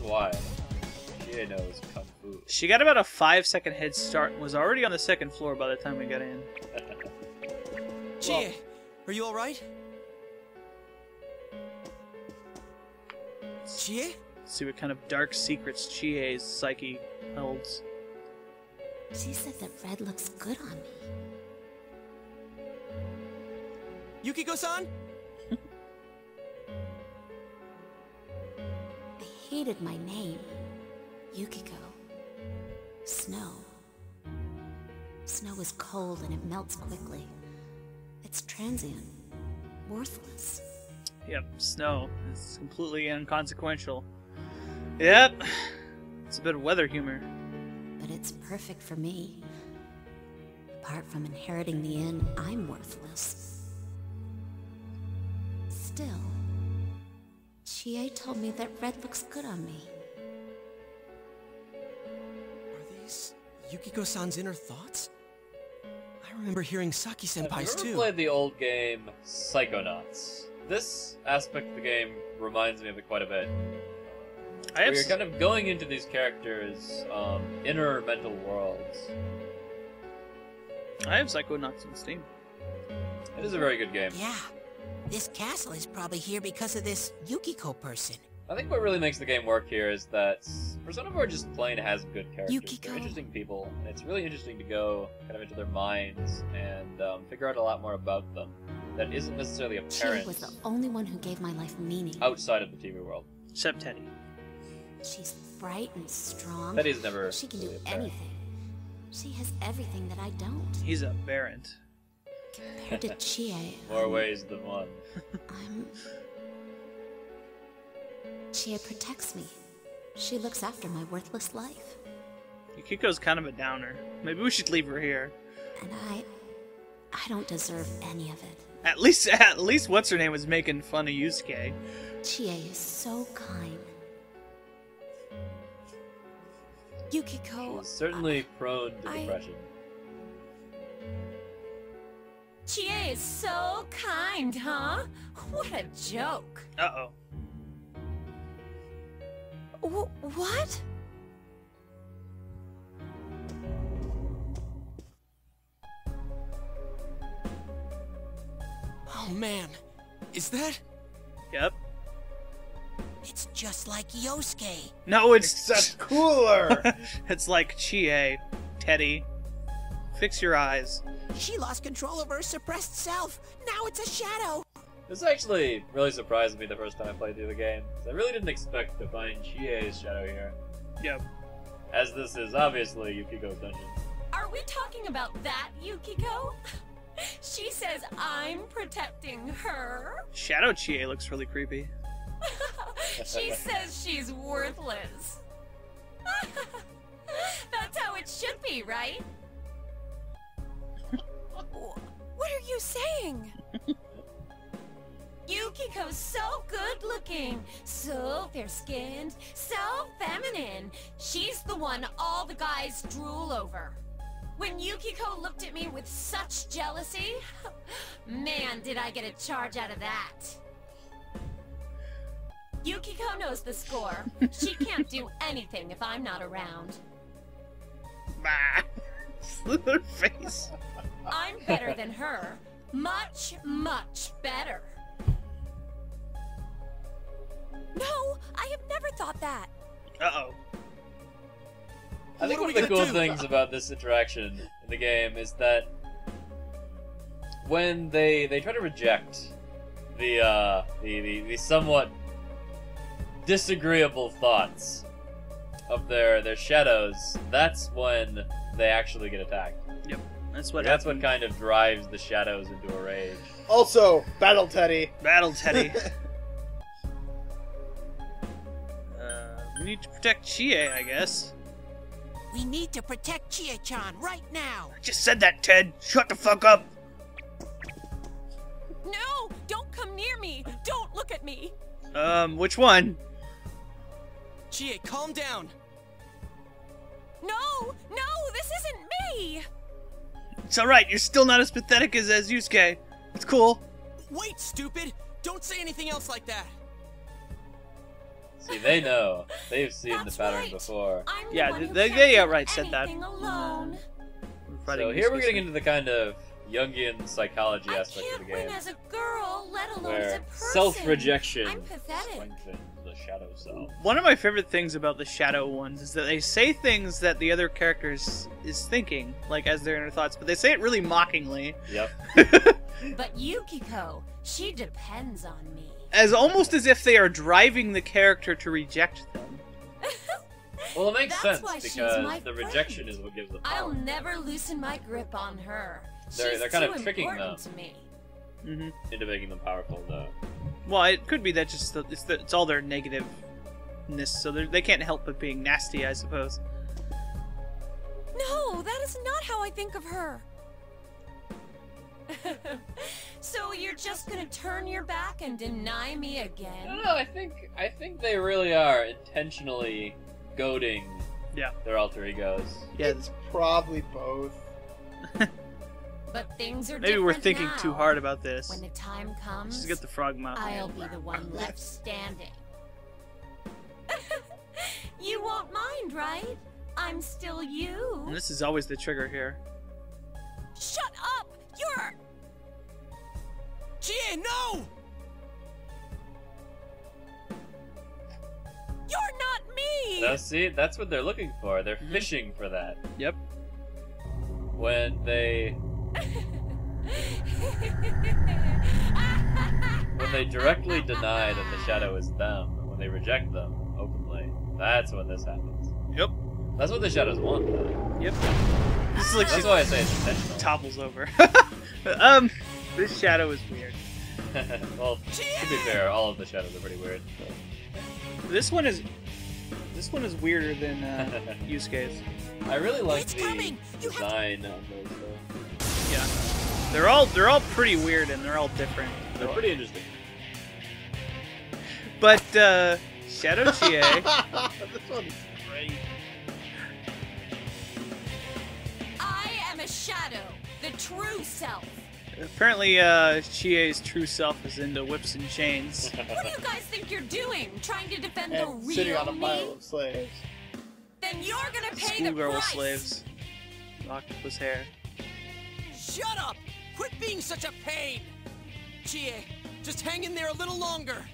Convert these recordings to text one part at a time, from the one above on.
is why. Chie knows Kung Fu. She got about a 5-second head start and was already on the second floor by the time we got in. Chie, are you alright? Chie? See what kind of dark secrets Chie's psyche holds. She said that red looks good on me. Yukiko-san? I hated my name. Yukiko. Snow. Snow is cold and it melts quickly. It's transient. Worthless. Yep, snow. It's completely inconsequential. Yep. It's a bit of weather humor. But it's perfect for me. Apart from inheriting the inn, I'm worthless. Still, Chie told me that red looks good on me. Are these Yukiko-san's inner thoughts? I remember hearing Saki-senpai's Have you ever too. played the old game Psychonauts? This aspect of the game reminds me of it quite a bit. Where you're kind of going into these characters' inner mental worlds. I have Psychonauts on Steam. It is a very good game. Yeah. This castle is probably here because of this Yukiko person. I think what really makes the game work here is that Persona 4 just plain has good characters. Yukiko. They're interesting people, and it's really interesting to go kind of into their minds and figure out a lot more about them that isn't necessarily Chie apparent was the only one who gave my life meaning. outside of the TV world. Except Teddy. She's bright and strong. Teddy's never She can really do apparent. anything. She has everything that I don't. He's a Barrent. Compared to Chie, More ways than one. Chie protects me. She looks after my worthless life. Yukiko's kind of a downer. Maybe we should leave her here. And I don't deserve any of it. At least what's her name was making fun of Yusuke. Chie is so kind. Yukiko, She's certainly prone to depression. Chie is so kind, huh? What a joke. Uh-oh. What? Oh man, is that? Yep. It's just like Yosuke. No, it's Except cooler! it's like Chie. Teddy. Fix your eyes. She lost control of her suppressed self. Now it's a shadow. This actually really surprised me the first time I played through the game. I really didn't expect to find Chie's shadow here. Yep. As this is obviously Yukiko's dungeon. Are we talking about that, Yukiko? She says I'm protecting her. Shadow Chie looks really creepy. She says she's worthless. That's how it should be, right? What are you saying? Yukiko's so good looking, so fair-skinned, so feminine. She's the one all the guys drool over. When Yukiko looked at me with such jealousy, man, did I get a charge out of that. Yukiko knows the score. She can't do anything if I'm not around. Bah! Slither face. I'm better than her. Much, much better. No, I have never thought that. Uh-oh. I think What one are of the we cool gonna do? things about this interaction in the game is that when they try to reject the somewhat disagreeable thoughts of their shadows, that's when they actually get attacked. Yep. That's what That's happened. what kind of drives the shadows into a rage. Also, Battle Teddy. Battle Teddy. We need to protect Chie, I guess. We need to protect Chie-chan right now. I just said that, Ted. Shut the fuck up. No, don't come near me. Don't look at me. Which one? Chie, calm down. No, this isn't me. It's alright, you're still not as pathetic as Yusuke. It's cool. Wait, stupid! Don't say anything else like that. See, they know. They've seen the pattern before. Yeah, they outright said that. Alone. So here we're getting into the kind of Jungian psychology aspect of the game, as a girl, let alone where as a person. self-rejection I'm pathetic. strengthens the shadow self. One of my favorite things about the Shadow ones is that they say things that the other characters is thinking, like as their inner thoughts, but they say it really mockingly. Yep. But Yukiko, she depends on me. As almost as if they are driving the character to reject them. Well, it makes That's sense why she's because my the friend. rejection is what gives the power. I'll never loosen my grip on her. They're kind of tricking them to me. into making them powerful, though. Well, it could be that just it's all their negativeness, so they can't help but being nasty, I suppose. No, that is not how I think of her. So you're just gonna turn your back and deny me again? No, I think they really are intentionally goading their alter egos. Yeah, It's probably both. But things are maybe different we're thinking now. too hard about this. When the time comes, Just get the frog mouth. I'll be the one left standing. You won't mind, right? I'm still you. And this is always the trigger here. Shut up! You're... Chie, no! You're not me! Now, see, that's what they're looking for. They're fishing for that. Yep. When they directly deny that the shadow is them, when they reject them openly, that's when this happens. Yep. That's what the shadows want, though. Yep. This is like That's why I say it's intentional. topples over. This shadow is weird. Well, to be fair, all of the shadows are pretty weird. So. This one is weirder than Yusuke's. I really like It's the coming! You design of those, though. Yeah. They're all pretty weird and they're all different. They're pretty interesting. But Shadow Chie. This one's great. I am a shadow, the true self. Apparently, Chie's true self is into whips and chains. What do you guys think you're doing? Trying to defend the And real sitting on a me? pile of slaves. Then you're gonna pay the Schoolgirl price. slaves. Octopus hair. Shut up! Quit being such a pain! Chie, just hang in there a little longer.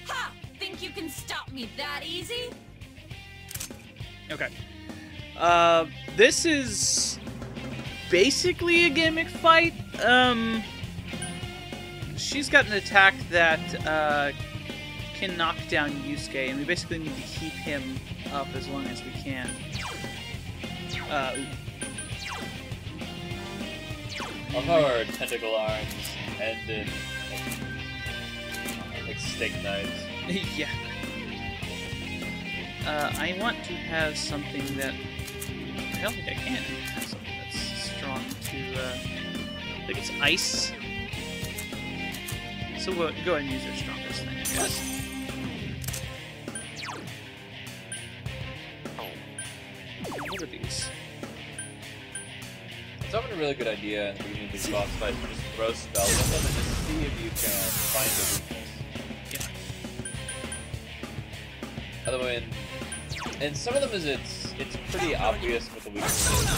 Ha! Think you can stop me that easy? Okay. This is basically a gimmick fight. She's got an attack that can knock down Yusuke, and we basically need to keep him up as long as we can. I love how her tentacle arms end in like steak knives. Yeah. I want to have something that... I don't think I can have something that's strong to... I think it's ice. So we'll go ahead and use our strongest thing, I guess. What are these? It's often a really good idea in the beginning of these boss fights to just throw spells at them and just see if you can find the weakness. Yeah. By the way, in some of them it's pretty obvious what the weakness is.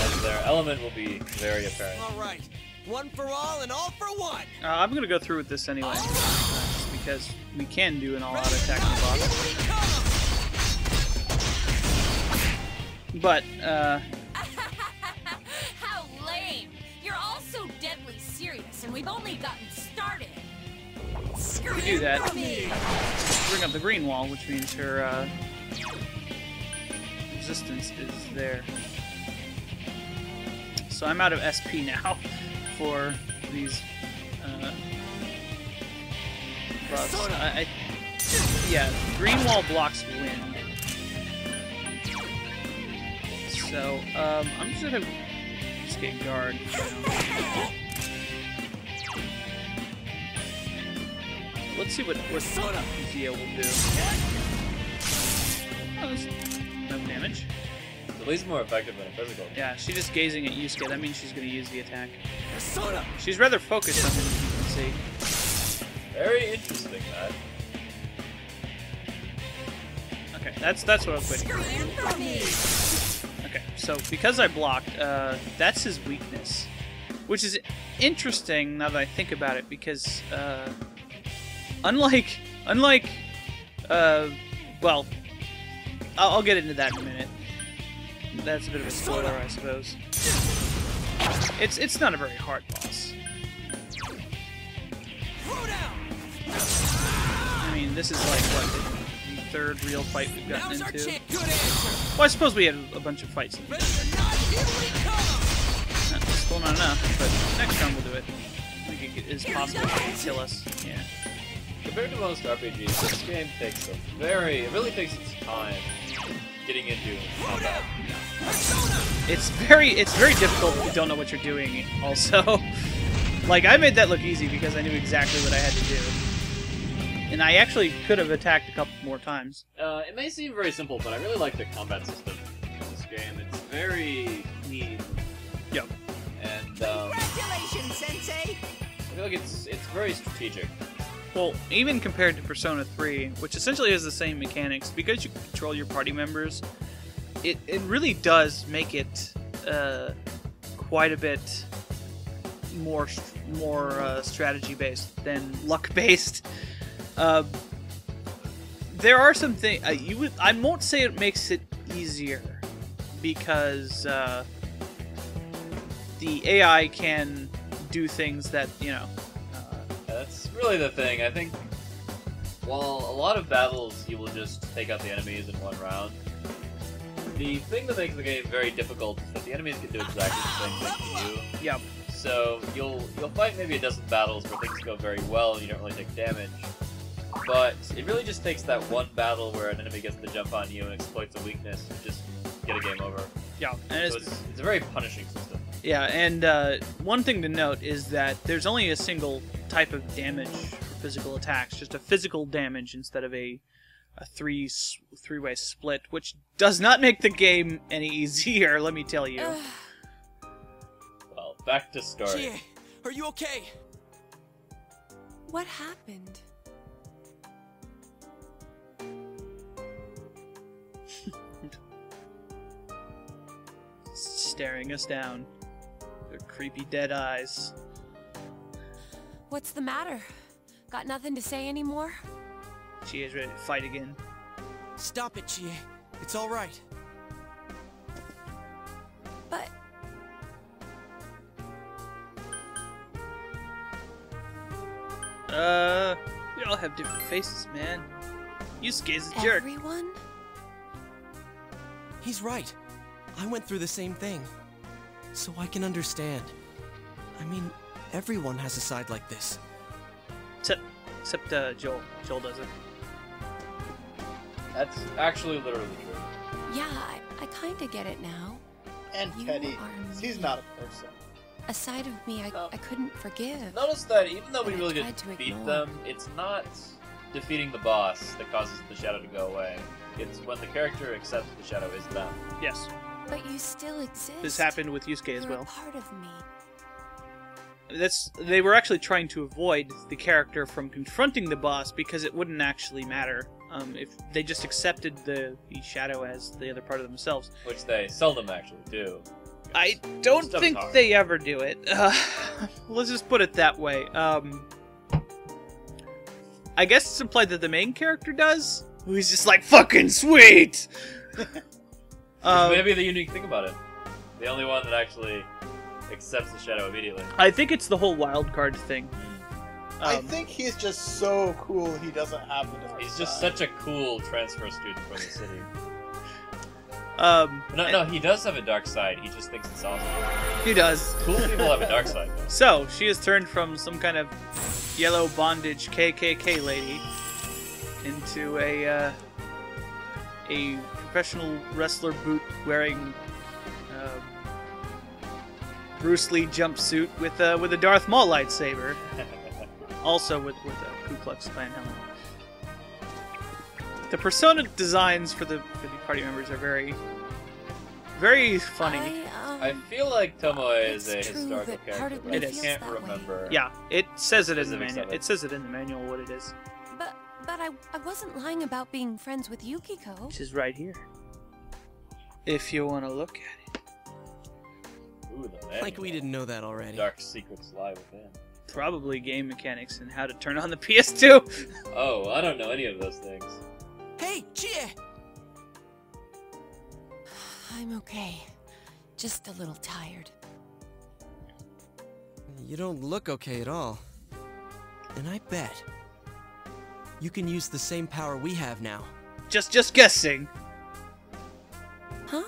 And their element will be very apparent. All right, one for all and all for one. I'm gonna go through with this anyway, just because we can do an all-out attack in the boss. But, How lame! You're all so deadly serious, and we've only gotten started. we do that. Bring up the green wall, which means her resistance is there. So I'm out of SP now for these buffs. Yeah, green wall blocks wind. So, I'm just gonna escape guard. Let's see what Zia will do. Oh, there's no damage. It's at least more effective than a physical. Yeah, she's just gazing at Yusuke. That means she's gonna use the attack. She's rather focused on him, as you can see. Very interesting, that. That's what I was waiting for. Okay, so because I blocked, that's his weakness. Which is interesting now that I think about it, because, unlike, well, I'll get into that in a minute. That's a bit of a spoiler, I suppose. It's not a very hard boss. I mean, this is like, what, the third real fight we've gotten into? Well, I suppose we had a bunch of fights. Still not enough, but next time we'll do it. I think it is possible to kill us. Yeah. Compared to most RPGs, this game takes it really takes its time getting into combat. It's very difficult if you don't know what you're doing, also. Like, I made that look easy because I knew exactly what I had to do. And I actually could have attacked a couple more times. It may seem very simple, but I really like the combat system in this game. It's very clean. Yep. And, Congratulations, Sensei! I feel like it's very strategic. Well, even compared to Persona 3, which essentially has the same mechanics, because you control your party members, it really does make it quite a bit more strategy-based than luck-based. There are some things I won't say it makes it easier, because the AI can do things that, you know. That's really the thing. I think, while a lot of battles you will just take out the enemies in one round, the thing that makes the game very difficult is that the enemies can do exactly the same thing to you. Yep. So you'll fight maybe a dozen battles where things go very well and you don't really take damage. But it really just takes that one battle where an enemy gets the jump on you and exploits a weakness to just get a game over. Yeah, and so it's a very punishing system. Yeah, and one thing to note is that there's only a single type of damage for physical attacks, just a physical damage instead of a three-way split, which does not make the game any easier, let me tell you. Well, back to story. Chie, are you okay? What happened? Staring us down. Their creepy dead eyes. What's the matter? Got nothing to say anymore? Chie is ready to fight again. Stop it, Chie. It's all right. But... we all have different faces, man. Yusuke's a jerk. Everyone? He's right. I went through the same thing. So I can understand. I mean, everyone has a side like this. Except Joel. Joel doesn't. That's actually literally true. Yeah, I kinda get it now. And You Teddy, are he's me. not a person. A side of me I couldn't forgive. Notice that even though we I really tried didn't to defeat ignore. them, it's not defeating the boss that causes the shadow to go away. It's when the character accepts the shadow is them. Yes. But you still exist. This happened with Yusuke as You're well. a part of me. They were actually trying to avoid the character from confronting the boss because it wouldn't actually matter if they just accepted the shadow as the other part of themselves. Which they seldom actually do. I don't Stuff's think hard. they ever do it. Let's just put it that way. I guess it's implied that the main character does. Who's just like, fucking sweet! Which may be the unique thing about it. The only one that actually accepts the shadow immediately. I think it's the whole wild card thing. I think he's just so cool he doesn't have the dark He's just side. such a cool transfer student from the city. Um, No, he does have a dark side. He just thinks it's awesome. he does. Cool people have a dark side, though. So, she has turned from some kind of yellow bondage KKK lady into a professional wrestler boot wearing Bruce Lee jumpsuit with a Darth Maul lightsaber, also with a Ku Klux Klan helmet. The persona designs for the party members are very, very funny. I feel like Tomoe is a it's true historical that part character, of but me I feels can't that way. remember. Yeah, it says it in the Specifics manual. of it. It says it in the manual what it is. But I wasn't lying about being friends with Yukiko. Which is right here. If you want to look at it. Ooh, the manual. Like we didn't know that already. Dark secrets lie within. Probably game mechanics and how to turn on the PS2. Oh, I don't know any of those things. Hey, Chie! I'm okay. Just a little tired. You don't look okay at all. And I bet you can use the same power we have now. Just guessing. Huh?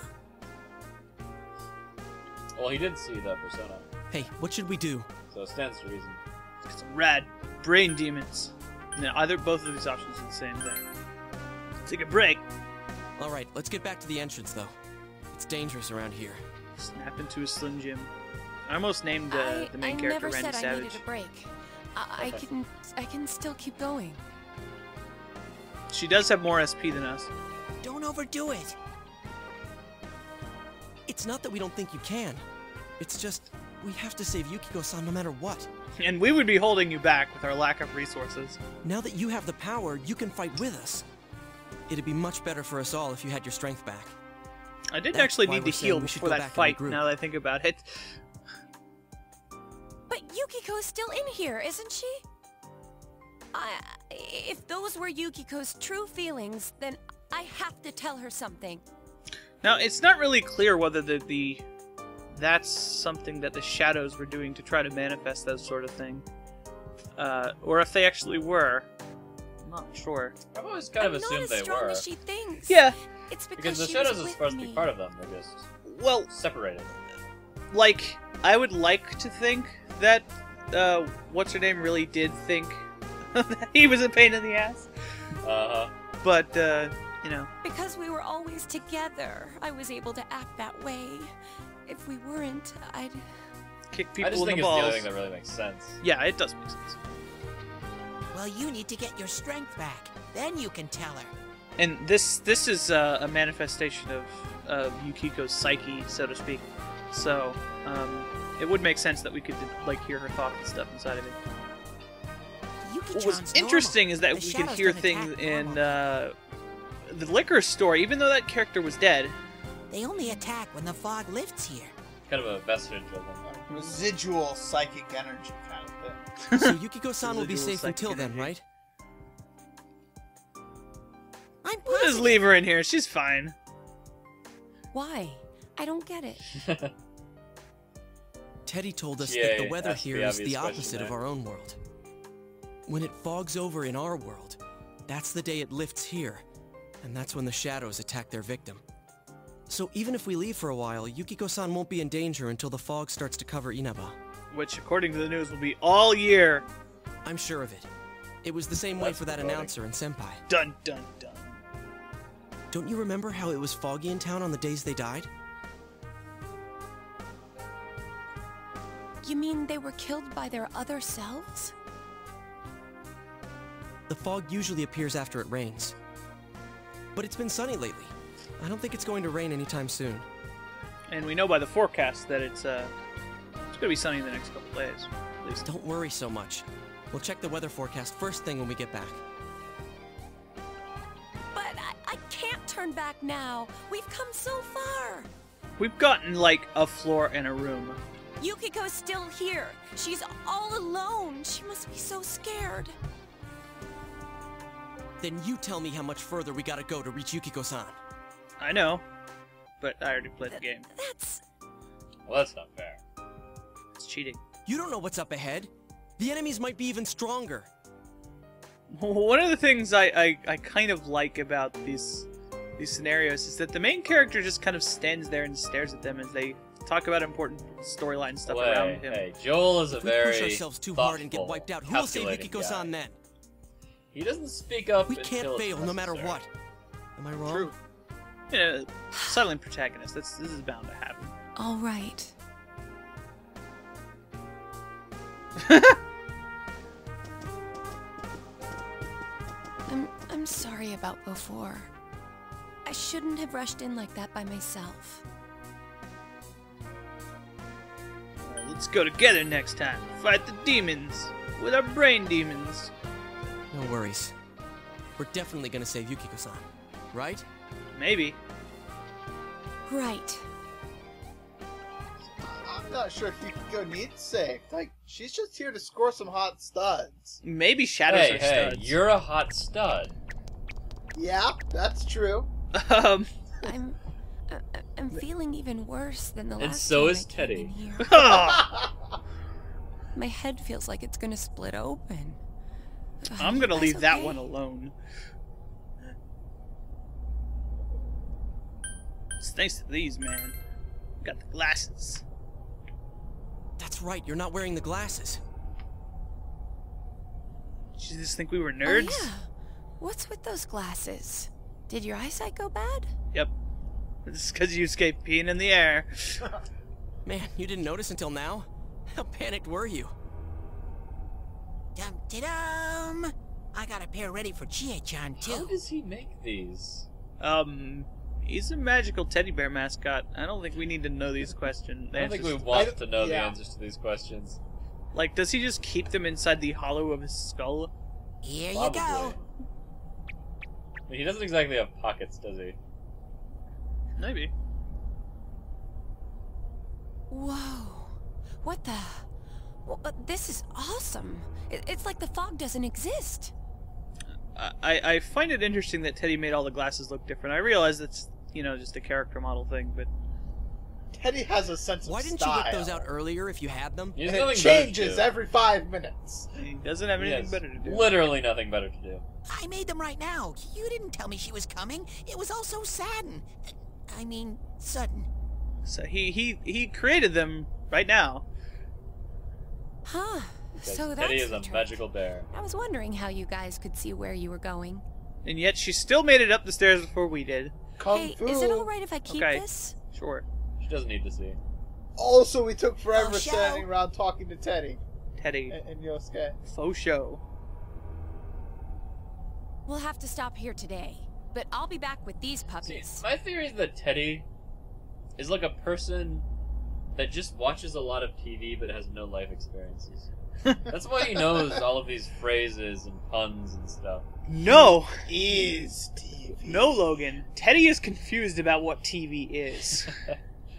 Well, he did see the persona, Hey, what should we do? so it stands to reason. Some rad brain demons. No, both of these options are the same thing. Take a break. Alright, let's get back to the entrance, though. It's dangerous around here. Snap into a Slim Jim. I almost named the main character Randy I never said I Savage. needed a break. I can still keep going. She does have more SP than us. Don't overdo it. It's not that we don't think you can. It's just, we have to save Yukiko-san no matter what. And we would be holding you back with our lack of resources. Now that you have the power, you can fight with us. It'd be much better for us all if you had your strength back. I did That's actually why need to we're saying heal we should before go that back and fight, regroup. now that I think about it. But Yukiko's still in here, isn't she? If those were Yukiko's true feelings, then I have to tell her something. Now, it's not really clear whether that's something that the shadows were doing to try to manifest that sort of thing. Or if they actually were. I'm not sure. I've always kind of assumed they not as strong were. as she thinks. Yeah. It's Because the she shadows was are supposed to with be me. part of them, they're just Well, separated. like, I would like to think that, what's-her-name really did think that he was a pain in the ass. Uh-huh. But, you know. Because we were always together, I was able to act that way. If we weren't, I'd... Kick I people just in think the it's the balls. only thing that really makes sense. Yeah, it does make sense. Well, you need to get your strength back. Then you can tell her. And this is a manifestation of Yukiko's psyche, so to speak. So, it would make sense that we could, like, hear her thoughts and stuff inside of it. What was interesting is that we could hear things in the liquor store, even though that character was dead. They only attack when the fog lifts here. Kind of a vestige of them. Residual psychic energy kind of thing. So Yukiko-san will be Residual safe until psychic then, right? I'm We'll just positive. leave her in here. She's fine. Why? I don't get it. Teddy told us Chie that the weather asked the here is obvious the question opposite of there. our own world. When it fogs over in our world, that's the day it lifts here, and that's when the shadows attack their victim. So even if we leave for a while, Yukiko-san won't be in danger until the fog starts to cover Inaba. Which, according to the news, will be all year. I'm sure of it. It was the same way That's for that foreboding. announcer in Senpai. Dun dun dun. Don't you remember how it was foggy in town on the days they died? You mean they were killed by their other selves? The fog usually appears after it rains. But it's been sunny lately. I don't think it's going to rain anytime soon. And we know by the forecast that it's gonna be sunny the next couple days. At least. Don't worry so much. We'll check the weather forecast first thing when we get back. But I can't turn back now. We've come so far. We've gotten like a floor and a room. Yukiko's still here. She's all alone. She must be so scared. Then you tell me how much further we gotta go to reach Yukiko-san. I know, but I already played the game. That's... Well, that's not fair. It's cheating. You don't know what's up ahead. The enemies might be even stronger. One of the things I kind of like about these scenarios is that the main character just kind of stands there and stares at them as they talk about important storyline stuff around him. Hey, Joel is a If we very push ourselves too hard and get thoughtful, wiped out, who will save calculating Yukiko-san guy. then? He doesn't speak up We until can't it's fail no matter necessary. what. Am I wrong? True. You know, silent protagonist. This is bound to happen. All right. I'm sorry about before. I shouldn't have rushed in like that by myself. Let's go together next time. Fight the demons with our brain demons. No worries. we're definitely gonna save Yukiko-san, right? Maybe. Right. I'm not sure if Yukiko needs saved. Like, she's just here to score some hot studs. Maybe shadows are Hey, studs. you're a hot stud. Yeah, that's true. I'm feeling even worse than the last And so time is I came Teddy. in here. Oh, My head feels like it's gonna split open. I'm gonna That's leave that okay. one alone. It's thanks to these, man. Got the glasses. That's right, you're not wearing the glasses. Did you just think we were nerds? Oh, yeah. What's with those glasses? Did your eyesight go bad? Yep. It's because you escaped peeing in the air. Man, you didn't notice until now? How panicked were you? Dum-de-dum! I got a pair ready for Chie-chan, How too. does he make these? He's a magical teddy bear mascot. I don't think we need to know these questions. I don't think we want to know the answers to these questions. Like, does he just keep them inside the hollow of his skull? Here Probably. you go. He doesn't exactly have pockets, does he? Maybe. Whoa. What the... Well, this is awesome. It's like the fog doesn't exist. I find it interesting that Teddy made all the glasses look different. I realize it's, you know, just a character model thing, but... Teddy has a sense of Why didn't style. you whip those out earlier if you had them? He has And nothing it better to changes do. every 5 minutes. He doesn't have He anything has better to do. Literally nothing better to do. I made them right now. You didn't tell me she was coming. It was all so sudden. Sudden. So he created them right now. Huh. Because So that's Teddy is the a trick. magical bear. I was wondering how you guys could see where you were going. And yet she still made it up the stairs before we did. Kung Hey, Fu. is it alright if I keep Okay. this? Sure. She doesn't need to see. Also, we took forever Oh, show. standing around talking to Teddy Teddy. and Yosuke. Faux show. We'll have to stop here today, but I'll be back with these See, puppies. my theory is that Teddy is like a person that just watches a lot of TV but has no life experiences. That's why he knows all of these phrases and puns and stuff. No! Is TV. No, Logan. Teddy is confused about what TV is.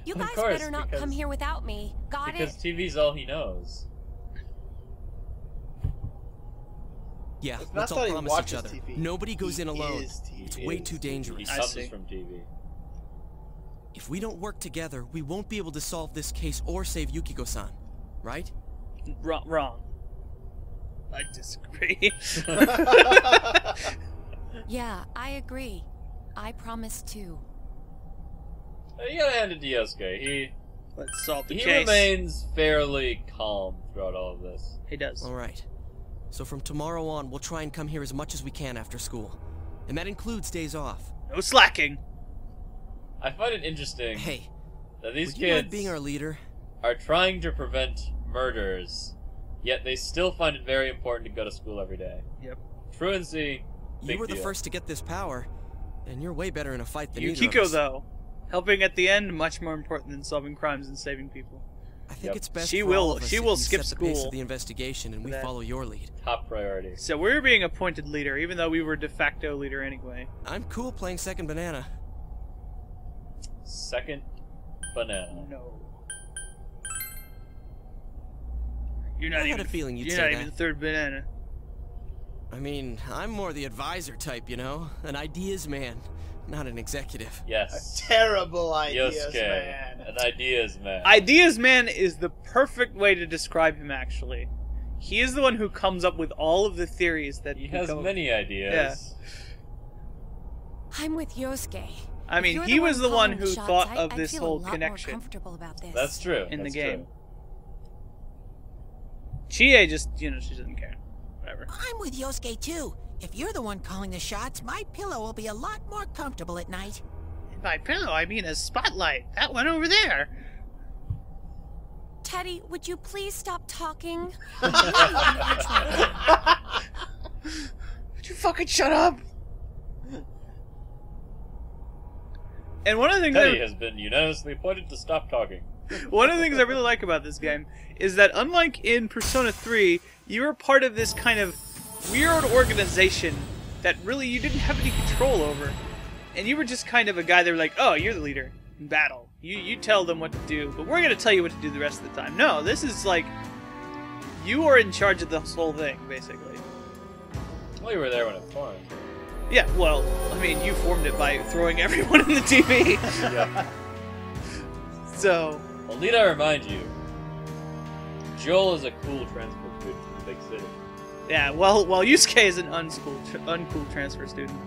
You Of guys course, better not because- come here without me. Got Because it? TV's all he knows. Yeah, It's let's not all that he promise watches each other. TV. Nobody goes He in alone. is TV. It's He way is too TV. dangerous. He I suffers see. from TV. If we don't work together, we won't be able to solve this case or save Yukiko-san, right? Wrong. I disagree. Yeah, I agree. I promise too. You gotta hand it to Yosuke. Let's solve the He case. remains fairly calm throughout all of this. He does. Alright. So from tomorrow on, we'll try and come here as much as we can after school. And that includes days off. No slacking. I find it interesting Hey, that these would you mind kids being our leader? are trying to prevent murders, yet they still find it very important to go to school every day. Yep. Truancy, big You were the deal. first to get this power, and you're way better in a fight than either of Yukiko, us. though. Helping at the end, much more important than solving crimes and saving people. I think Yep. it's best She for will- all of us she if will you skip set the pace school of the investigation and for we that. follow your lead. Top priority. So we're being appointed leader, even though we were de facto leader anyway. I'm cool playing second banana. Second banana. No. You're not I had even. a feeling you'd you're say not that. even the third banana. I mean, I'm more the advisor type, you know? An ideas man, not an executive. Yes. Terrible ideas, Yosuke, man. an ideas man. Ideas Man is the perfect way to describe him, actually. He is the one who comes up with all of the theories that He has become- many ideas. I'm with Yosuke. I If mean, you're he was the one calling who shots, thought I- of I'd this feel whole a lot connection. More comfortable about this. That's true. In the That's game. true. Chie just, you know, she doesn't care. Whatever. I'm with Yosuke, too. If you're the one calling the shots, my pillow will be a lot more comfortable at night. By pillow, I mean a spotlight. That one over there. Teddy, would you please stop talking? Would you fucking shut up? And one of the things Teddy has been unanimously appointed to stop talking. one of the things I really like about this game is that unlike in Persona 3, you are part of this kind of weird organization that really you didn't have any control over. And you were just kind of a guy that were like, oh, you're the leader in battle. You tell them what to do, but we're going to tell you what to do the rest of the time. No, this is like, you are in charge of this whole thing, basically. Well, you were there when it formed. Yeah, well, I mean, you formed it by throwing everyone in the TV. Yeah. So... Well, need I remind you, Joel is a cool transfer student from the big city. Yeah, while Yusuke is an uncool transfer student.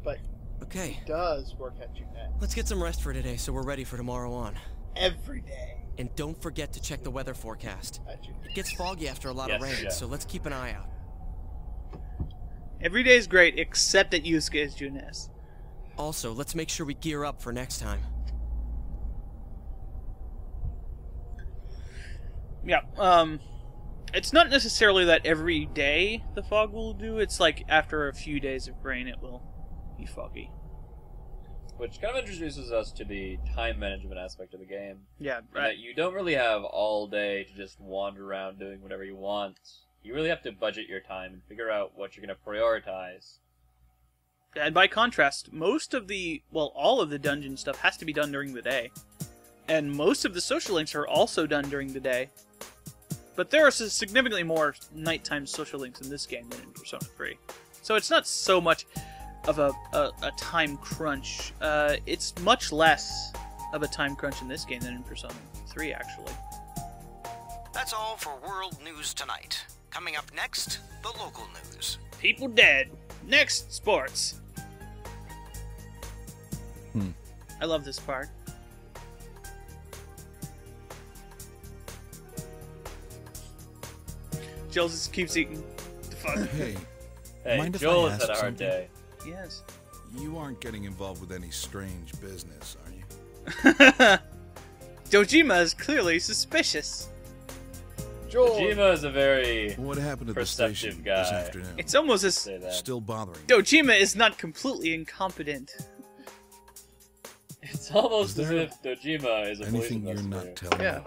But Okay, he does work at Junet. let's get some rest for today so we're ready for tomorrow on. Every day And don't forget to check the weather forecast. at Junet. It gets foggy after a lot of Yes, rain, yeah. so let's keep an eye out. Every day is great, except at Yusuke's Junes. Also, let's make sure we gear up for next time. Yeah, it's not necessarily that every day the fog will do, it's like after a few days of rain it will be foggy. Which kind of introduces us to the time management aspect of the game. Yeah, In right. that you don't really have all day to just wander around doing whatever you want. You really have to budget your time and figure out what you're going to prioritize. And by contrast, most of the, well, all of the dungeon stuff has to be done during the day. And most of the social links are also done during the day. But there are significantly more nighttime social links in this game than in Persona 3. So it's not so much of a time crunch. It's much less of a time crunch in this game than in Persona 3, actually. That's all for World News tonight. Coming up next, the local news. People dead. Next, sports. I love this part. Jill just keeps eating. The fuck? Hey, Hey, mind if Joel I has had a ask hard something? day. Yes. You aren't getting involved with any strange business, are you? Dojima is clearly suspicious. Joel, Kojima is a very What happened at the perceptive station guy. this afternoon? It's almost as Say that. Still bothering you? Dojima is not completely incompetent. It's almost Is as there if Dojima is a police Anything you're not investigator. telling Yeah.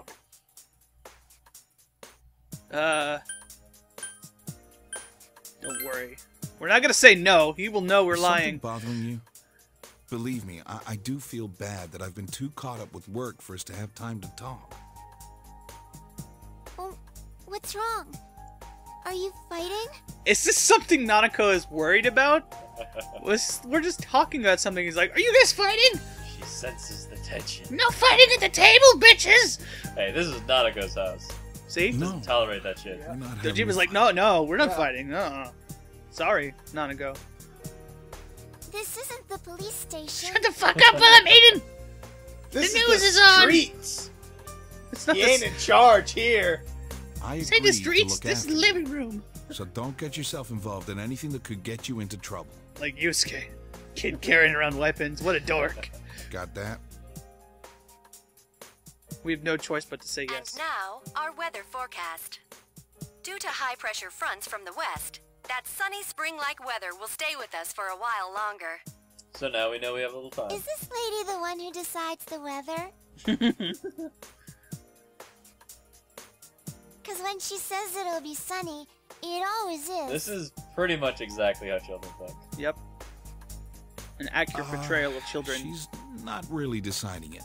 me? Don't worry. We're not gonna say no. He will know we're Is lying. something bothering you? Believe me, I do feel bad that I've been too caught up with work for us to have time to talk. Oh, what's wrong? Are you fighting? Is this something Nanako is worried about? We're just talking about something. He's like, "Are you guys fighting? She senses the tension. No fighting at the table, bitches!" Hey, this is Nanako's house. See? No, Tolerate that shit. we're not having Dojima's a like, fight. no, we're not Yeah. fighting. No. Sorry, Nanako. This isn't the police station. Shut the fuck up while I'm eating! this the is news the is on. streets. It's not He the ain't in charge here. I say agree the streets, to look this is after the you, living room. so don't get yourself involved in anything that could get you into trouble. Like Yusuke. Kid carrying around weapons. What a dork. Got that? We have no choice but to say yes. And now, our weather forecast. Due to high-pressure fronts from the west, that sunny spring-like weather will stay with us for a while longer. So now we know we have a little time. Is this lady the one who decides the weather? Because when she says it'll be sunny, it always is. This is pretty much exactly how children think. Yep. An accurate portrayal of children. She's not really deciding it.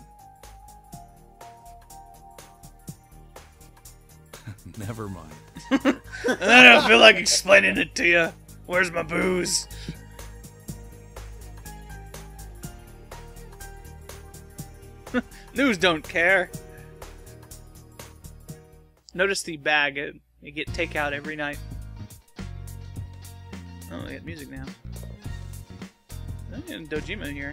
Never mind. I don't feel like explaining it to you. Where's my booze? News don't care. Notice the bag. You get takeout every night. Oh, we got music now. Oh, and Dojima here.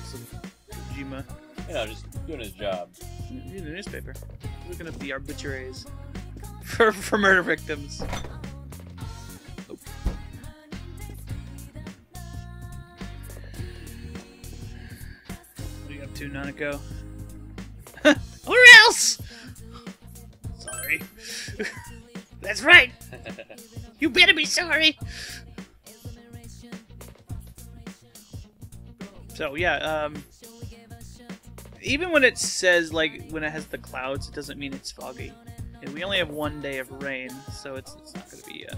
Some Dojima. Just doing his job. Reading the newspaper. Looking up the obituaries for murder victims. Oh. What are you up to, Nanako? Or else! Sorry. That's right! You better be sorry! So, yeah, even when it says, like, when it has the clouds, it doesn't mean it's foggy. And we only have 1 day of rain, so it's not going to be a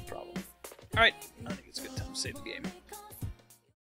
problem. Alright, I think it's a good time to save the game.